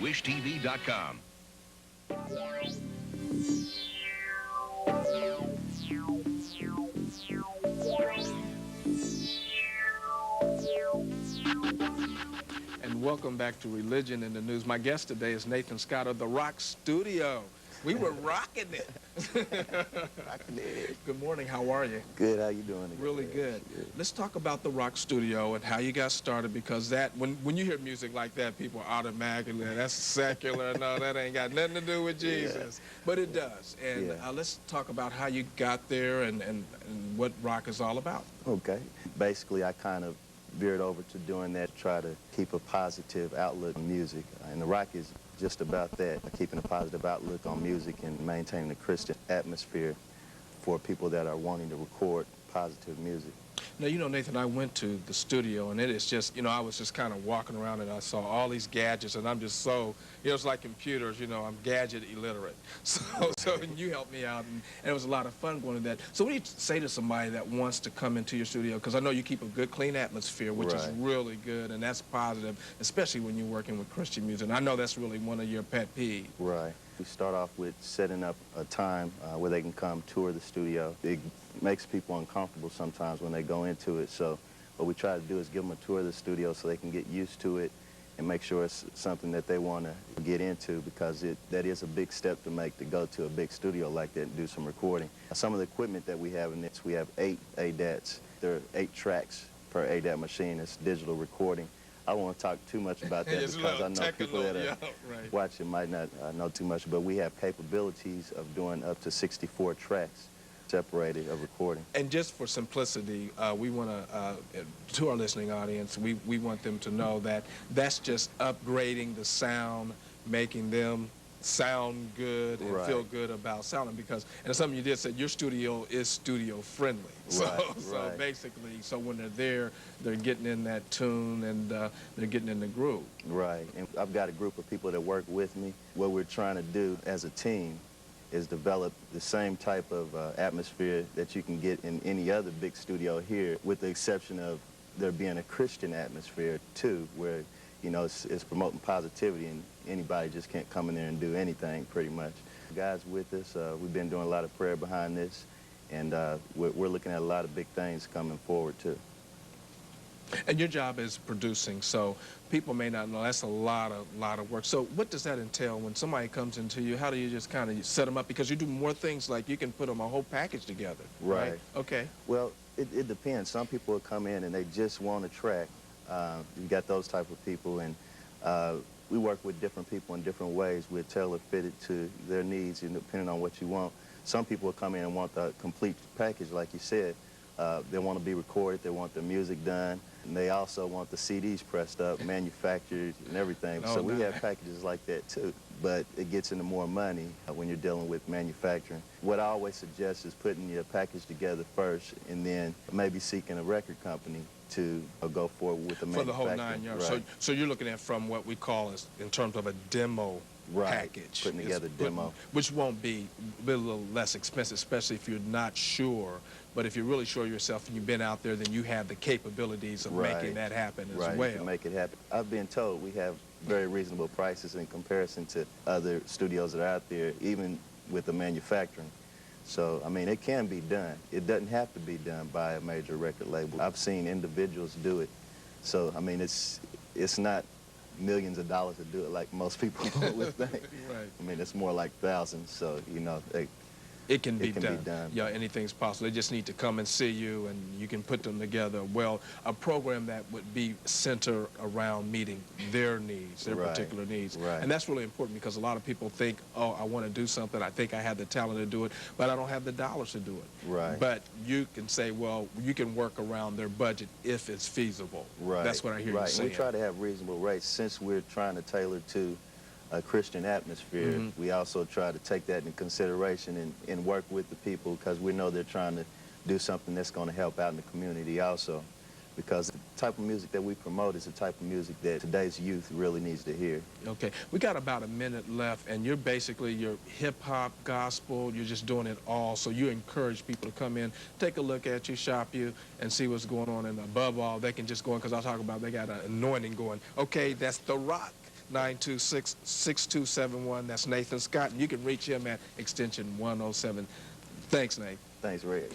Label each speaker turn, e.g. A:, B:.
A: wishtv.com.
B: And welcome back to Religion in the News. My guest today is Nathan Scott of the Rock Studio. We were rocking it.
C: Rocking it.
B: Good morning. How are you?
C: Good. How you doing?
B: Really good. Let's talk about the Rock Studio and how you got started, because that when you hear music like that, people automatically, that's secular. No, that ain't got nothing to do with Jesus. Yeah. But it does. And let's talk about how you got there and what rock is all about.
C: Okay. Basically, I kind of veered over to doing that, try to keep a positive outlook on music. And the rock is just about that, keeping a positive outlook on music and maintaining a Christian atmosphere for people that are wanting to record positive music.
B: Now, you know, Nathan, I went to the studio, and it is just, you know, I was just kind of walking around, and I saw all these gadgets, and I'm just so, you know, it's like computers, you know, I'm gadget illiterate. So you helped me out, and it was a lot of fun going to that. So what do you say to somebody that wants to come into your studio? Because I know you keep a good, clean atmosphere, which is really good, and that's positive, especially when you're working with Christian music. And I know that's really one of your pet peeves.
C: Right. We start off with setting up a time where they can come tour the studio. It makes people uncomfortable sometimes when they go into it, so what we try to do is give them a tour of the studio so they can get used to it and make sure it's something that they want to get into, because that is a big step to make, to go to a big studio like that and do some recording. Some of the equipment that we have in this, we have 8 ADATs. There are 8 tracks per ADAT machine. It's digital recording. I don't want to talk too much about that because I know people that are watching might not know too much, but we have capabilities of doing up to 64 tracks separated of recording.
B: And just for simplicity, we want to our listening audience, we want them to know that that's just upgrading the sound, making them sound good and feel good about sounding, because, and something you did say, your studio is studio friendly. So basically, so when they're there, they're getting in that tune and they're getting in the groove.
C: Right, and I've got a group of people that work with me. What we're trying to do as a team is develop the same type of atmosphere that you can get in any other big studio here, with the exception of there being a Christian atmosphere too, where, you know, it's promoting positivity, and anybody just can't come in there and do anything pretty much. The guys with us, we've been doing a lot of prayer behind this, and we're looking at a lot of big things coming forward too.
B: And your job is producing, so people may not know that's a lot of work. So what does that entail when somebody comes into you? How do you just kind of set them up? Because you do more things, like you can put them a whole package together. Right. Okay.
C: Well, it depends. Some people will come in and they just want a track. You got those type of people, and we work with different people in different ways. We're tailor-fitted to their needs, and depending on what you want. Some people will come in and want the complete package, like you said. They want to be recorded, they want the music done, and they also want the CDs pressed up, manufactured, and everything. So we have packages like that too, but it gets into more money when you're dealing with manufacturing. What I always suggest is putting your package together first, and then maybe seeking a record company to go forward with the manufacturing.
B: For the whole 9 yards.
C: Right.
B: So you're looking at from what we call in terms of a demo package.
C: Putting together a demo.
B: Which won't be a little less expensive, especially if you're not sure. But if you're really sure yourself and you've been out there, then you have the capabilities of making that happen as well.
C: You can make it happen. I've been told we have very reasonable prices in comparison to other studios that are out there, even with the manufacturing. So, I mean, it can be done. It doesn't have to be done by a major record label. I've seen individuals do it. So, I mean, it's not millions of dollars to do it like most people would think. I mean, it's more like thousands. So, you know,
B: it can be done. Yeah, anything's possible. They just need to come and see you, and you can put them together. Well, a program that would be centered around meeting their needs, their particular needs. And that's really important, because a lot of people think, oh, I want to do something. I think I have the talent to do it, but I don't have the dollars to do it. But you can say, well, you can work around their budget if it's feasible. That's what I hear you saying.
C: We try to have reasonable rates. Since we're trying to tailor to a Christian atmosphere, we also try to take that into consideration and work with the people, because we know they're trying to do something that's going to help out in the community also. Because the type of music that we promote is the type of music that today's youth really needs to hear.
B: Okay, we got about a minute left, and you're basically hip-hop, gospel, you're just doing it all. So you encourage people to come in, take a look at you, shop you, and see what's going on. And above all, they can just go in, because I'll talk about they got an anointing going. Okay, that's the rock. 926-6271. That's Nathan Scott, and you can reach him at extension 107. Thanks, Nate.
C: Thanks, Reg.